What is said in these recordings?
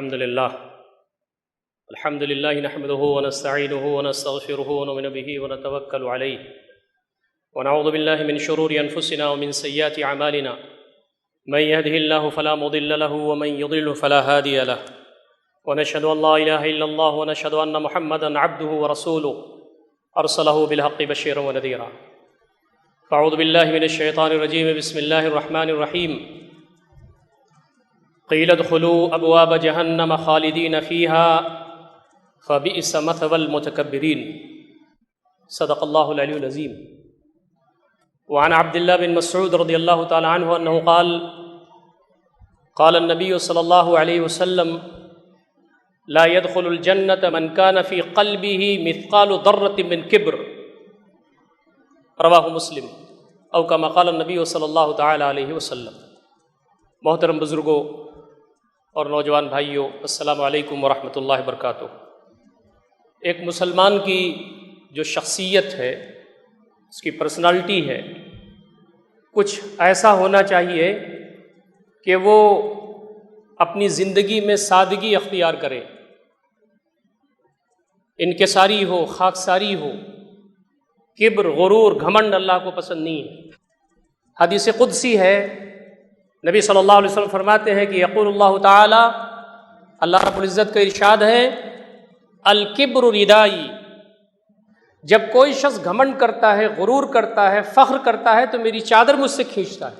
الحمد لله نحمده ونستعينه ونستغفره ونؤمن به ونتوكل عليه ونعوذ بالله من شرور أنفسنا ومن سيئات أعمالنا من يهده الله فلا مضل له ومن يضلل فلا هادي له ونشهد أن لا إله إلا الله ونشهد أن محمدا عبده ورسوله أرسله بالحق بشيرا ونذيرا فأعوذ بالله من الشيطان الرجيم بسم الله الرحمن الرحيم قيل ادخلوا أبواب جهنم خالدين فيها فبئس مثوى المتكبرين صدق الله العلي العظيم وعن عبد الله بن مسعود رضي الله تعالى عنه أنه قال النبي صلى الله عليه وسلم لا يدخل الجنة من كان في قلبه مثقال ذرة من كبر رواہ مسلم او کما قال النبی صلی اللہ تعالی علیہ وسلم۔ محترم بزرگوں اور نوجوان بھائیوں، السلام علیکم ورحمۃ اللہ وبرکاتہ۔ ایک مسلمان کی جو شخصیت ہے، اس کی پرسنالٹی ہے، کچھ ایسا ہونا چاہیے کہ وہ اپنی زندگی میں سادگی اختیار کرے، انکساری ہو، خاکساری ہو، کبر، غرور، گھمنڈ اللہ کو پسند نہیں ہے۔ حدیث قدسی ہے، نبی صلی اللہ علیہ وسلم فرماتے ہیں کہ یقول اللہ تعالی، اللہ رب العزت کا ارشاد ہے، الکبر ردائی، جب کوئی شخص گھمنڈ کرتا ہے، غرور کرتا ہے، فخر کرتا ہے تو میری چادر مجھ سے کھینچتا ہے۔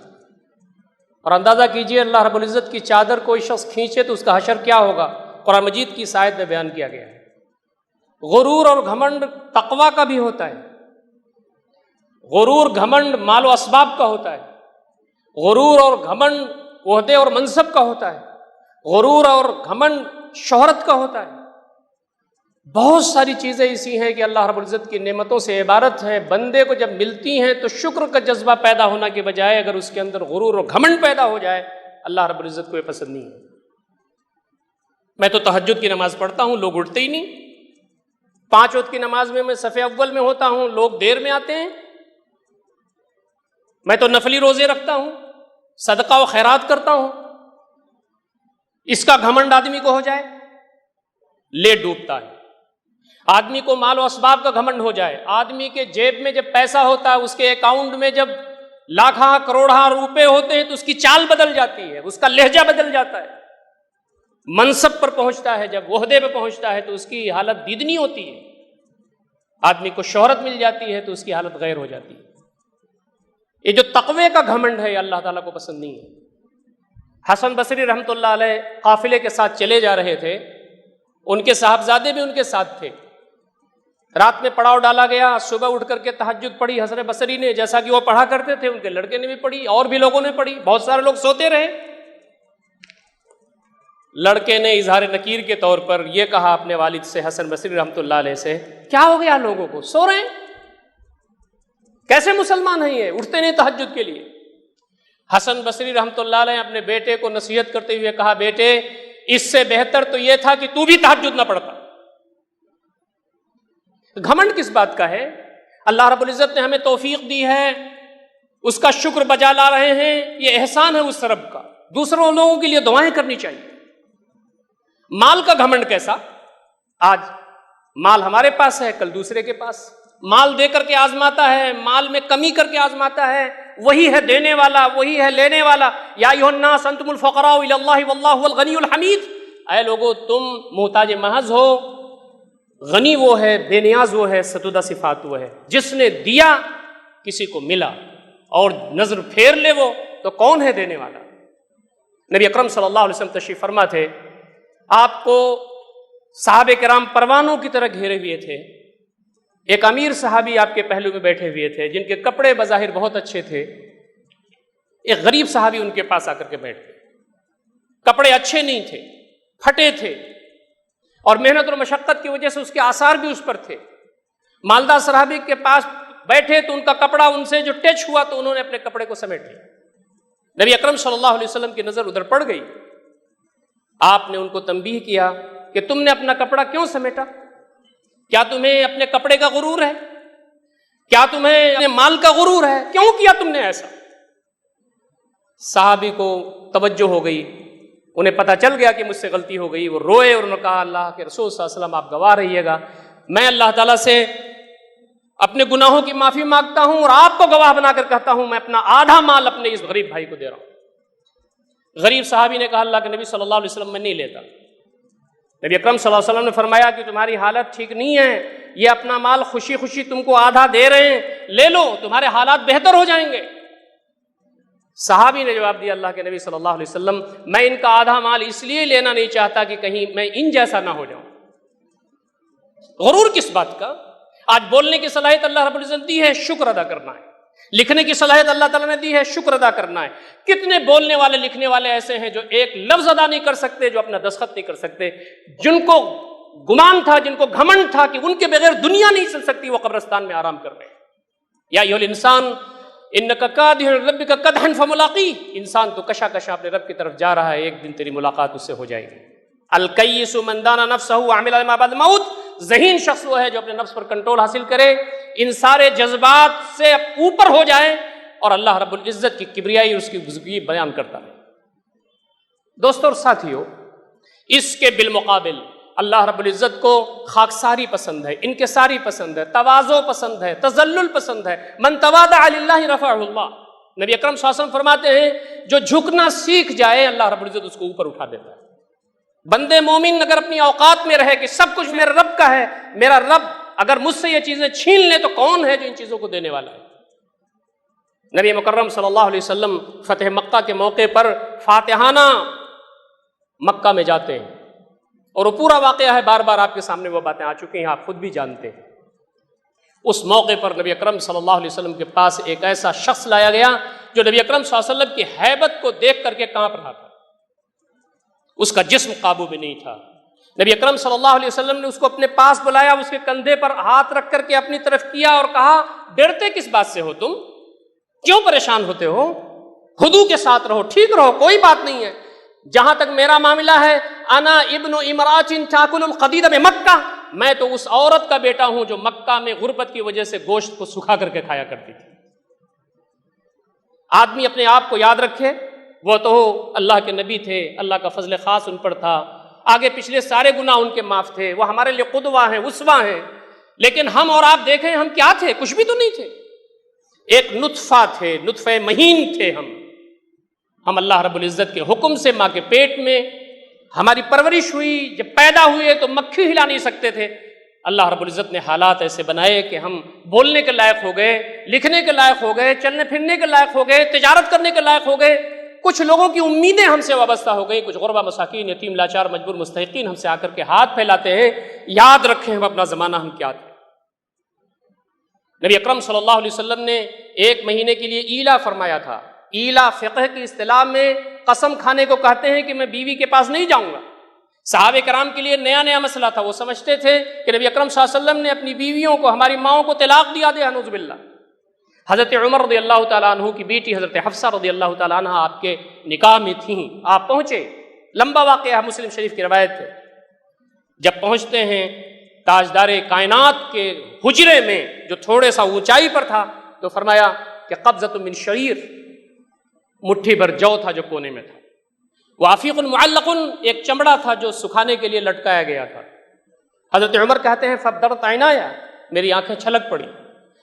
اور اندازہ کیجئے اللہ رب العزت کی چادر کوئی شخص کھینچے تو اس کا حشر کیا ہوگا؟ قرآن مجید کی اس آیت میں بیان کیا گیا ہے۔ غرور اور گھمنڈ تقویٰ کا بھی ہوتا ہے، غرور گھمنڈ مال و اسباب کا ہوتا ہے، غرور اور گھمنڈ عہدے اور منصب کا ہوتا ہے، غرور اور گھمنڈ شہرت کا ہوتا ہے۔ بہت ساری چیزیں ایسی ہیں کہ اللہ رب العزت کی نعمتوں سے عبارت ہے، بندے کو جب ملتی ہیں تو شکر کا جذبہ پیدا ہونا کے بجائے اگر اس کے اندر غرور اور گھمنڈ پیدا ہو جائے، اللہ رب العزت کو یہ پسند نہیں ہے۔ میں تو تہجد کی نماز پڑھتا ہوں، لوگ اٹھتے ہی نہیں۔ 5 وقت کی نماز میں صف اول میں ہوتا ہوں، لوگ دیر میں آتے ہیں۔ میں تو نفلی روزے رکھتا ہوں، صدقہ و خیرات کرتا ہوں، اس کا گھمنڈ آدمی کو ہو جائے، لے ڈوبتا ہے۔ آدمی کو مال و اسباب کا گھمنڈ ہو جائے، آدمی کے جیب میں جب پیسہ ہوتا ہے، اس کے اکاؤنٹ میں جب لاکھاں کروڑاں روپے ہوتے ہیں تو اس کی چال بدل جاتی ہے، اس کا لہجہ بدل جاتا ہے۔ منصب پر پہنچتا ہے، جب عہدے پہ پہنچتا ہے تو اس کی حالت دیدنی ہوتی ہے۔ آدمی کو شہرت مل جاتی ہے تو اس کی حالت غیر ہو جاتی ہے۔ یہ جو تقوی کا گھمنڈ ہے، اللہ تعالیٰ کو پسند نہیں ہے۔ حسن بصری رحمۃ اللہ علیہ قافلے کے ساتھ چلے جا رہے تھے، ان کے صاحبزادے بھی ان کے ساتھ تھے۔ رات میں پڑاؤ ڈالا گیا، صبح اٹھ کر کے تہجد پڑھی حسن بصری نے، جیسا کہ وہ پڑھا کرتے تھے، ان کے لڑکے نے بھی پڑھی اور بھی لوگوں نے پڑھی، بہت سارے لوگ سوتے رہے۔ لڑکے نے اظہار نکیر کے طور پر یہ کہا اپنے والد سے، حسن بصری رحمۃ اللہ علیہ سے، کیا ہو گیا لوگوں کو، سو رہے ہیں؟ کیسے مسلمان ہیں یہ، اٹھتے نہیں تہجد کے لیے؟ حسن بصری رحمۃ اللہ علیہ اپنے بیٹے کو نصیحت کرتے ہوئے کہا، بیٹے اس سے بہتر تو یہ تھا کہ تو بھی تہجد نہ پڑھتا۔ گھمنڈ کس بات کا ہے؟ اللہ رب العزت نے ہمیں توفیق دی ہے، اس کا شکر بجا لا رہے ہیں، یہ احسان ہے اس رب کا۔ دوسروں لوگوں کے لیے دعائیں کرنی چاہیے۔ مال کا گھمنڈ کیسا؟ آج مال ہمارے پاس ہے، کل دوسرے کے پاس۔ مال دے کر کے آزماتا ہے، مال میں کمی کر کے آزماتا ہے، وہی ہے دینے والا، وہی ہے لینے والا۔ یا ایھا الناس انتم الفقراء الی اللہ واللہ هو الغنی الحمید، اے لوگو تم محتاج محض ہو، غنی وہ ہے، بے نیاز وہ ہے، ستودہ صفات وہ ہے۔ جس نے دیا کسی کو ملا، اور نظر پھیر لے وہ تو کون ہے دینے والا؟ نبی اکرم صلی اللہ علیہ وسلم تشریف فرما تھے، آپ کو صحابہ کرام پروانوں کی طرح گھیرے ہوئے تھے۔ ایک امیر صحابی آپ کے پہلو میں بیٹھے ہوئے تھے، جن کے کپڑے بظاہر بہت اچھے تھے۔ ایک غریب صحابی ان کے پاس آ کر کے بیٹھ گئے، کپڑے اچھے نہیں تھے، پھٹے تھے، اور محنت اور مشقت کی وجہ سے اس کے آثار بھی اس پر تھے۔ مالدار صحابی کے پاس بیٹھے تو ان کا کپڑا ان سے جو ٹچ ہوا تو انہوں نے اپنے کپڑے کو سمیٹ لیا۔ نبی اکرم صلی اللہ علیہ وسلم کی نظر ادھر پڑ گئی، آپ نے ان کو تنبیہ کیا کہ تم نے اپنا کپڑا کیوں سمیٹا؟ کیا تمہیں اپنے کپڑے کا غرور ہے؟ کیا تمہیں اپنے مال کا غرور ہے؟ کیوں کیا تم نے ایسا؟ صحابی کو توجہ ہو گئی، انہیں پتہ چل گیا کہ مجھ سے غلطی ہو گئی، وہ روئے اور انہوں نے کہا اللہ کے رسول صلی اللہ علیہ وسلم آپ گواہ رہیے گا، میں اللہ تعالیٰ سے اپنے گناہوں کی معافی مانگتا ہوں اور آپ کو گواہ بنا کر کہتا ہوں میں اپنا آدھا مال اپنے اس غریب بھائی کو دے رہا ہوں۔ غریب صحابی نے کہا اللہ کے نبی صلی اللہ علیہ وسلم میں نہیں لیتا۔ نبی اکرم صلی اللہ علیہ وسلم نے فرمایا کہ تمہاری حالت ٹھیک نہیں ہے، یہ اپنا مال خوشی خوشی تم کو آدھا دے رہے ہیں، لے لو تمہارے حالات بہتر ہو جائیں گے۔ صحابی نے جواب دیا اللہ کے نبی صلی اللہ علیہ وسلم میں ان کا آدھا مال اس لیے لینا نہیں چاہتا کہ کہیں میں ان جیسا نہ ہو جاؤں۔ غرور کس بات کا؟ آج بولنے کی صلاحیت اللہ رب العزت دی ہے، شکر ادا کرنا ہے۔ لکھنے کی صلاحیت اللہ تعالیٰ نے دی ہے، شکر ادا کرنا ہے۔ کتنے بولنے والے لکھنے والے ایسے ہیں جو ایک لفظ ادا نہیں کر سکتے، جو اپنا دستخط نہیں کر سکتے، جن کو گمان تھا، جن کو گھمنڈ تھا کہ ان کے بغیر دنیا نہیں چل سکتی، وہ قبرستان میں آرام کر رہے ہیں۔ یا ایھا الانسان انک کادح لربک قدحا فملاقیہ، انسان تو کشا کشا اپنے رب کی طرف جا رہا ہے، ایک دن تیری ملاقات اس سے ہو جائے گی۔ الکیس من دان نفسہ وعمل لما بعد الموت، ذہین شخص وہ ہے جو اپنے نفس پر کنٹرول حاصل کرے، ان سارے جذبات سے اوپر ہو جائے اور اللہ رب العزت کی کبریائی اس کی بزرگی بیان کرتا ہے۔ دوستو اور ساتھیو، اس کے بالمقابل اللہ رب العزت کو خاکساری پسند ہے، انکساری پسند ہے، تواضع پسند ہے، تذلل پسند ہے۔ من تواضع للہ رفعہ اللہ، نبی اکرم صلی اللہ علیہ وسلم فرماتے ہیں جو جھکنا سیکھ جائے اللہ رب العزت اس کو اوپر اٹھا دیتا ہے۔ بندے مومن اگر اپنی اوقات میں رہے کہ سب کچھ میرے رب کا ہے، میرا رب اگر مجھ سے یہ چیزیں چھین لے تو کون ہے جو ان چیزوں کو دینے والا ہے؟ نبی مکرم صلی اللہ علیہ وسلم فتح مکہ کے موقع پر فاتحانہ مکہ میں جاتے ہیں، اور وہ پورا واقعہ ہے، بار بار آپ کے سامنے وہ باتیں آ چکی ہیں، آپ خود بھی جانتے ہیں۔ اس موقع پر نبی اکرم صلی اللہ علیہ وسلم کے پاس ایک ایسا شخص لایا گیا جو نبی اکرم صلی اللہ علیہ وسلم کی ہیبت کو دیکھ کر کے کانپ رہا تھا، اس کا جسم قابو میں نہیں تھا۔ نبی اکرم صلی اللہ علیہ وسلم نے اس کو اپنے پاس بلایا، اس کے کندھے پر ہاتھ رکھ کر کے اپنی طرف کیا اور کہا ڈرتے کس بات سے ہو تم؟ کیوں پریشان ہوتے ہو؟ خضوع کے ساتھ رہو، ٹھیک رہو، کوئی بات نہیں ہے۔ جہاں تک میرا معاملہ ہے، انا ابن امراۃ تاکل القدید بمکہ، میں تو اس عورت کا بیٹا ہوں جو مکہ میں غربت کی وجہ سے گوشت کو سکھا کر کے کھایا کرتی تھی۔ آدمی اپنے آپ کو یاد رکھے، وہ تو اللہ کے نبی تھے، اللہ کا فضل خاص ان پر تھا، آگے پچھلے سارے گناہ ان کے معاف تھے، وہ ہمارے لیے قدوہ ہیں، اسوہ ہیں، لیکن ہم اور آپ دیکھیں ہم کیا تھے؟ کچھ بھی تو نہیں تھے، ایک نطفہ تھے، نطفہ مہین تھے ہم اللہ رب العزت کے حکم سے ماں کے پیٹ میں ہماری پرورش ہوئی، جب پیدا ہوئے تو مکھی ہلا نہیں سکتے تھے، اللہ رب العزت نے حالات ایسے بنائے کہ ہم بولنے کے لائق ہو گئے، لکھنے کے لائق ہو گئے، چلنے پھرنے کے لائق ہو گئے، تجارت کرنے کے لائق ہو گئے۔ کچھ لوگوں کی امیدیں ہم سے وابستہ ہو گئی، کچھ غربا مساکین، یتیم، لاچار، مجبور مستحقین ہم سے آ کر کے ہاتھ پھیلاتے ہیں۔ یاد رکھیں ہم اپنا زمانہ ہم کیا تھے۔ نبی اکرم صلی اللہ علیہ وسلم نے 1 مہینے کے لیے ایلا فرمایا تھا۔ ایلا فقہ کی اصطلاح میں قسم کھانے کو کہتے ہیں کہ میں بیوی کے پاس نہیں جاؤں گا۔ صحابہ کرام کے لیے نیا مسئلہ تھا، وہ سمجھتے تھے کہ نبی اکرم صلی اللہ علیہ وسلم نے اپنی بیویوں کو، ہماری ماؤں کو طلاق دیا دے، نعوذ باللہ۔ حضرت عمر رضی اللہ تعالیٰ عنہ کی بیٹی حضرت حفصہ رضی اللہ تعالیٰ عنہ آپ کے نکاح میں تھیں، آپ پہنچے، لمبا واقعہ ہے، مسلم شریف کی روایت ہے۔ جب پہنچتے ہیں تاجدار کائنات کے حجرے میں جو تھوڑے سا اونچائی پر تھا، تو فرمایا کہ قبضۃ من شعیر، مٹھی بھر جو تھا جو کونے میں تھا، وعفیق معلق، ایک چمڑا تھا جو سکھانے کے لیے لٹکایا گیا تھا۔ حضرت عمر کہتے ہیں فبدرت عینایا، میری آنکھیں چھلک پڑی۔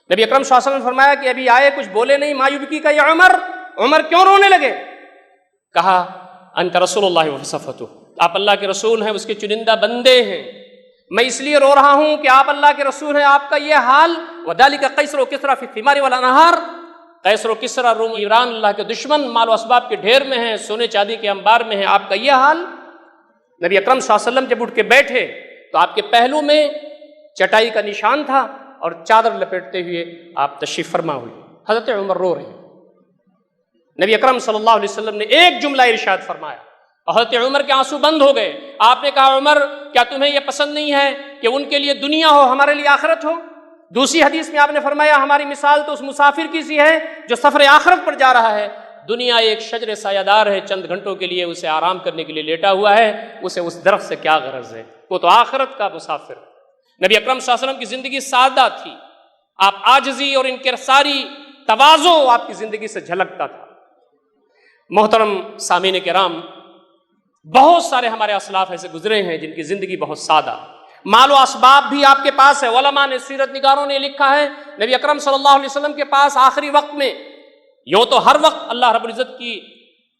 نبی اکرم صلی اللہ علیہ وسلم نے فرمایا کہ ابھی آئے کچھ بولے نہیں، ما یبکی کا یا عمر، عمر کیوں رونے لگے؟ کہا انت رسول اللہ وصفته، آپ اللہ کے رسول ہیں، اس کے چنندہ بندے ہیں، میں اس لیے رو رہا ہوں کہ آپ اللہ کے رسول ہیں، آپ کا یہ حال، وذالک قیصر و کسریٰ فی الثمار والانہار، قیصر و کسریٰ روم ایران اللہ کے دشمن، مال و اسباب کے ڈھیر میں ہیں، سونے چاندی کے انبار میں ہیں، آپ کا یہ حال۔ نبی اکرم صلی اللہ علیہ وسلم جب اٹھ کے بیٹھے تو آپ کے پہلو میں چٹائی کا نشان تھا اور چادر لپیٹتے ہوئے آپ تشریف فرما ہوئے۔ حضرت عمر رو رہے ہیں۔ نبی اکرم صلی اللہ علیہ وسلم نے ایک جملہ ارشاد فرمایا اور حضرت عمر کے آنسو بند ہو گئے۔ آپ نے کہا عمر کیا تمہیں یہ پسند نہیں ہے کہ ان کے لیے دنیا ہو، ہمارے لیے آخرت ہو؟ دوسری حدیث میں آپ نے فرمایا ہماری مثال تو اس مسافر کی سی ہے جو سفر آخرت پر جا رہا ہے، دنیا ایک شجر سایہ دار ہے، چند گھنٹوں کے لیے اسے آرام کرنے کے لیے لیٹا ہوا ہے، اسے اس درخت سے کیا غرض ہے، وہ تو آخرت کا مسافر۔ نبی اکرم صلی اللہ علیہ وسلم کی زندگی سادہ تھی، آپ عاجزی اور انکساری، تواضع آپ کی زندگی سے جھلکتا تھا۔ محترم سامعین کرام، بہت سارے ہمارے اسلاف ایسے گزرے ہیں جن کی زندگی بہت سادہ، مال و اسباب بھی آپ کے پاس ہے۔ علماء نے، سیرت نگاروں نے لکھا ہے نبی اکرم صلی اللہ علیہ وسلم کے پاس آخری وقت میں، یوں تو ہر وقت اللہ رب العزت کی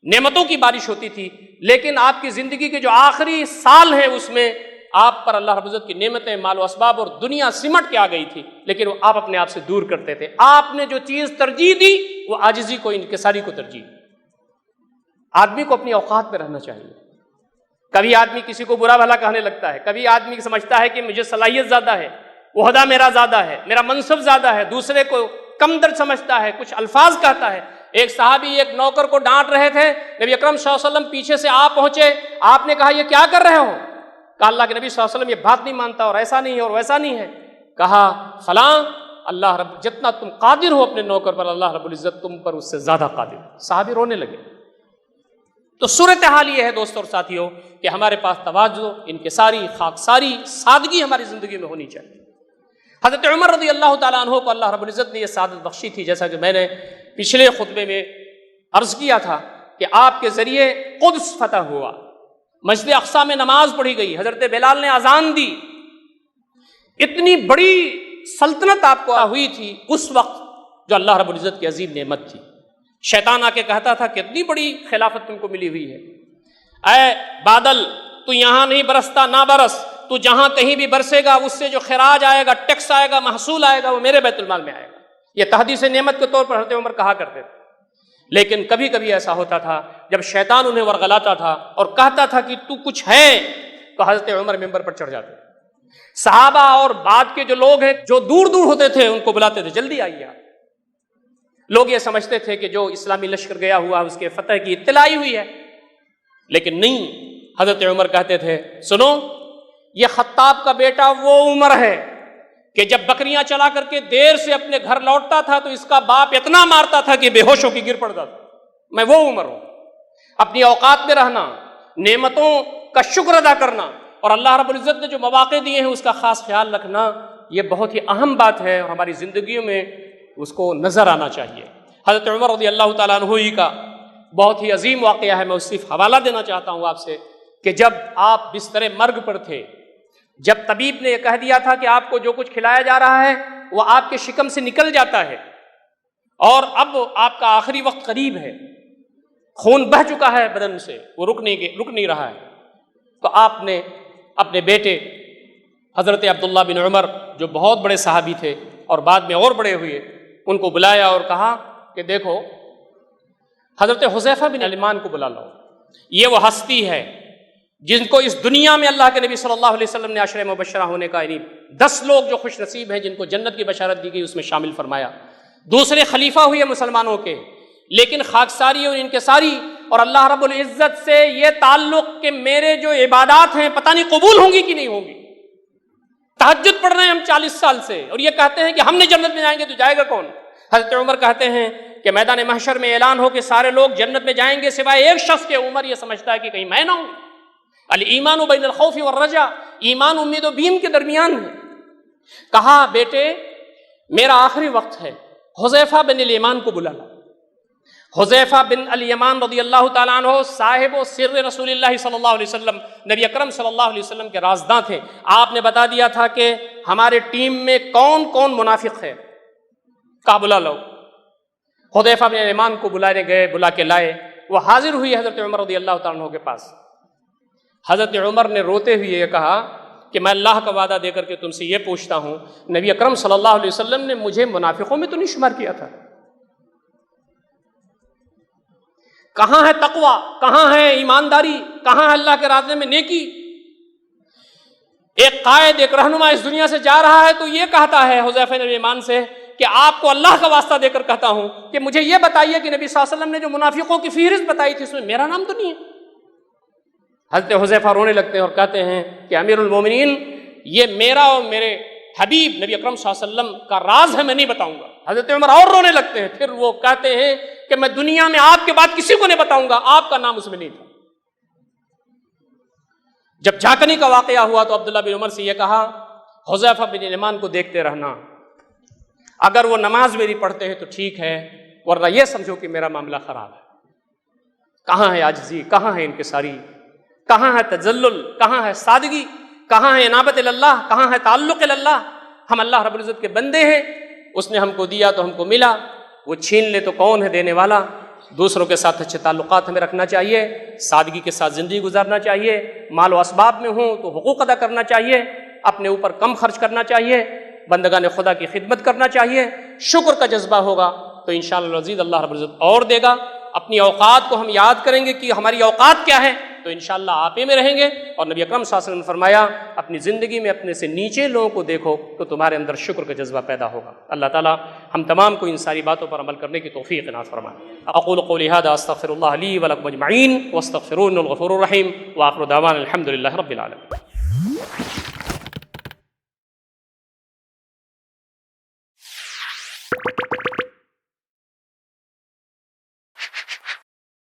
نعمتوں کی بارش ہوتی تھی، لیکن آپ کی زندگی کے جو آخری سال ہیں اس میں آپ پر اللہ رب العزت کی نعمتیں، مال و اسباب اور دنیا سمٹ کے آ گئی تھی، لیکن وہ آپ اپنے آپ سے دور کرتے تھے۔ آپ نے جو چیز ترجیح دی وہ عاجزی کو، انکساری کو ترجیح دی۔ آدمی کو اپنی اوقات میں رہنا چاہیے۔ کبھی آدمی کسی کو برا بھلا کہنے لگتا ہے، کبھی آدمی سمجھتا ہے کہ مجھے صلاحیت زیادہ ہے، عہدہ میرا زیادہ ہے، میرا منصب زیادہ ہے، دوسرے کو کم در سمجھتا ہے، کچھ الفاظ کہتا ہے۔ ایک صحابی ایک نوکر کو ڈانٹ رہے تھے، نبی اکرم صلی اللہ علیہ وسلم پیچھے سے آپ پہنچے، آپ نے کہا یہ کیا کر رہے ہو؟ کہا اللہ کے نبی صلی اللہ علیہ وسلم یہ بات نہیں مانتا، اور ایسا نہیں ہے اور ویسا نہیں ہے۔ کہا فلاں، اللہ رب جتنا تم قادر ہو اپنے نوکر پر، اللہ رب العزت تم پر اس سے زیادہ قادر ہے۔ صحابی رونے لگے۔ تو صورتحال یہ ہے دوستوں اور ساتھیوں کہ ہمارے پاس تواضع، انکساری، خاکساری، سادگی ہماری زندگی میں ہونی چاہیے۔ حضرت عمر رضی اللہ تعالیٰ عنہ کو اللہ رب العزت نے یہ سعادت بخشی تھی، جیسا کہ میں نے پچھلے خطبے میں عرض کیا تھا کہ آپ کے ذریعے قدس فتح ہوا، مسجد اقصیٰ میں نماز پڑھی گئی، حضرت بلال نے اذان دی، اتنی بڑی سلطنت آپ کو ہوئی تھی اس وقت، جو اللہ رب العزت کی عظیم نعمت تھی۔ شیطان آ کے کہتا تھا کہ اتنی بڑی خلافت تم کو ملی ہوئی ہے، اے بادل تو یہاں نہیں برستا، نہ برس، تو جہاں کہیں بھی برسے گا اس سے جو خراج آئے گا، ٹیکس آئے گا، محصول آئے گا، وہ میرے بیت المال میں آئے گا۔ یہ تحدیث نعمت کے طور پر حضرت عمر کہا کرتے تھے۔ لیکن کبھی کبھی ایسا ہوتا تھا جب شیطان انہیں ورغلاتا تھا اور کہتا تھا کہ تو کچھ ہے، تو حضرت عمر ممبر پر چڑھ جاتے۔ صحابہ اور بعد کے جو لوگ ہیں جو دور دور ہوتے تھے ان کو بلاتے تھے، جلدی آئیے آپ۔ لوگ یہ سمجھتے تھے کہ جو اسلامی لشکر گیا ہوا اس کے فتح کی اطلاع ہوئی ہے، لیکن نہیں، حضرت عمر کہتے تھے سنو، یہ خطاب کا بیٹا وہ عمر ہے کہ جب بکریاں چلا کر کے دیر سے اپنے گھر لوٹتا تھا تو اس کا باپ اتنا مارتا تھا کہ بے ہوش ہو کے گر پڑتا تھا۔ میں وہ عمر ہوں۔ اپنی اوقات میں رہنا، نعمتوں کا شکر ادا کرنا، اور اللہ رب العزت نے جو مواقع دیے ہیں اس کا خاص خیال رکھنا، یہ بہت ہی اہم بات ہے اور ہماری زندگیوں میں اس کو نظر آنا چاہیے۔ حضرت عمر رضی اللہ تعالیٰ عنہ ہی کا بہت ہی عظیم واقعہ ہے، میں اس صرف حوالہ دینا چاہتا ہوں آپ سے، کہ جب آپ بستر مرگ پر تھے، جب طبیب نے یہ کہہ دیا تھا کہ آپ کو جو کچھ کھلایا جا رہا ہے وہ آپ کے شکم سے نکل جاتا ہے اور اب آپ کا آخری وقت قریب ہے، خون بہہ چکا ہے بدن سے، وہ رک نہیں رہا ہے، تو آپ نے اپنے بیٹے حضرت عبداللہ بن عمر جو بہت بڑے صحابی تھے اور بعد میں اور بڑے ہوئے، ان کو بلایا اور کہا کہ دیکھو حضرت حذیفہ بن الیمان کو بلا لو، یہ وہ ہستی ہے جن کو اس دنیا میں اللہ کے نبی صلی اللہ علیہ وسلم نے عشرہ مبشرہ ہونے کا، یعنی 10 لوگ جو خوش نصیب ہیں جن کو جنت کی بشارت دی گئی، اس میں شامل فرمایا۔ دوسرے خلیفہ ہوئے مسلمانوں کے، لیکن خاکساری اور انکساری اور اللہ رب العزت سے یہ تعلق کہ میرے جو عبادات ہیں پتہ نہیں قبول ہوں گی کہ نہیں ہوں گی۔ تہجد پڑھ رہے ہیں ہم 40 سال سے اور یہ کہتے ہیں کہ ہم نے جنت میں جائیں گے، تو جائے گا کون؟ حضرت عمر کہتے ہیں کہ میدان محشر میں اعلان ہو کہ سارے لوگ جنت میں جائیں گے سوائے ایک شخص کے۔ عمر یہ سمجھتا ہے کہ کہیں میں نہ ہوں۔ الایمان بین الخوف والرجا، ایمان امید و بیم کے درمیان ہے۔ کہا بیٹے میرا آخری وقت ہے، حذیفہ بن الیمان کو بلا لا۔ حذیفہ بن الیمان رضی اللہ تعالیٰ عنہ صاحب و سر رسول اللہ صلی اللہ علیہ وسلم، نبی اکرم صلی اللہ علیہ وسلم کے رازداں تھے۔ آپ نے بتا دیا تھا کہ ہمارے ٹیم میں کون کون منافق ہے، کہا بلا لو۔ حذیفہ بن الیمان کو بلانے گئے، بلا کے لائے، وہ حاضر ہوئی حضرت عمر رضی اللہ تعالیٰ عنہ کے پاس۔ حضرت عمر نے روتے ہوئے یہ کہا کہ میں اللہ کا وعدہ دے کر کے تم سے یہ پوچھتا ہوں، نبی اکرم صلی اللہ علیہ وسلم نے مجھے منافقوں میں تو نہیں شمار کیا تھا؟ کہاں ہے تقوی، کہاں ہے ایمانداری، کہاں ہے اللہ کے راستے میں نیکی؟ ایک قائد، ایک رہنما اس دنیا سے جا رہا ہے تو یہ کہتا ہے حذیفہ بن الیمان سے کہ آپ کو اللہ کا واسطہ دے کر کہتا ہوں کہ مجھے یہ بتائیے کہ نبی صلی اللہ علیہ وسلم نے جو منافقوں کی فہرست بتائی تھی اس میں میرا نام تو نہیں ہے۔ حضرت حذیفہ رونے لگتے ہیں اور کہتے ہیں کہ امیر المومنین، یہ میرا اور میرے حبیب نبی اکرم صلی اللہ علیہ وسلم کا راز ہے، میں نہیں بتاؤں گا۔ حضرت عمر اور رونے لگتے ہیں، پھر وہ کہتے ہیں کہ میں دنیا میں آپ کے بعد کسی کو نہیں بتاؤں گا، آپ کا نام اس میں نہیں تھا۔ جب جھاکنی کا واقعہ ہوا تو عبداللہ بن عمر سے یہ کہا حذیفہ بن الیمان کو دیکھتے رہنا، اگر وہ نماز میری پڑھتے ہیں تو ٹھیک ہے، ورنہ یہ سمجھو کہ میرا معاملہ خراب ہے۔ کہاں ہے عاجزی، کہاں ہے انکساری؟ کہاں ہے تذلل، کہاں ہے سادگی، کہاں ہے انابت اللہ، کہاں ہے تعلق اللہ؟ ہم اللہ رب العزت کے بندے ہیں، اس نے ہم کو دیا تو ہم کو ملا، وہ چھین لے تو کون ہے دینے والا؟ دوسروں کے ساتھ اچھے تعلقات ہمیں رکھنا چاہیے، سادگی کے ساتھ زندگی گزارنا چاہیے، مال و اسباب میں ہوں تو حقوق ادا کرنا چاہیے، اپنے اوپر کم خرچ کرنا چاہیے، بندگان خدا کی خدمت کرنا چاہیے، شکر کا جذبہ ہوگا تو انشاءاللہ العزیز اللہ رب العزت اور دے گا۔ اپنی اوقات کو ہم یاد کریں گے کہ ہماری اوقات کیا ہے تو انشاءاللہ آپے میں رہیں گے۔ اور نبی اکرم صلی اللہ علیہ وسلم نے فرمایا اپنی زندگی میں اپنے سے نیچے لوگوں کو دیکھو تو تمہارے اندر شکر کا جذبہ پیدا ہوگا۔ اللہ تعالیٰ ہم تمام کو ان ساری باتوں پر عمل کرنے کی توفیق عنایت فرمائے۔ اقول قولی ھذا استغفر اللہ لی ولکم اجمعین واستغفروہ انہ الغفور الرحیم، وآخر دعوانا الحمد للہ رب العالمین۔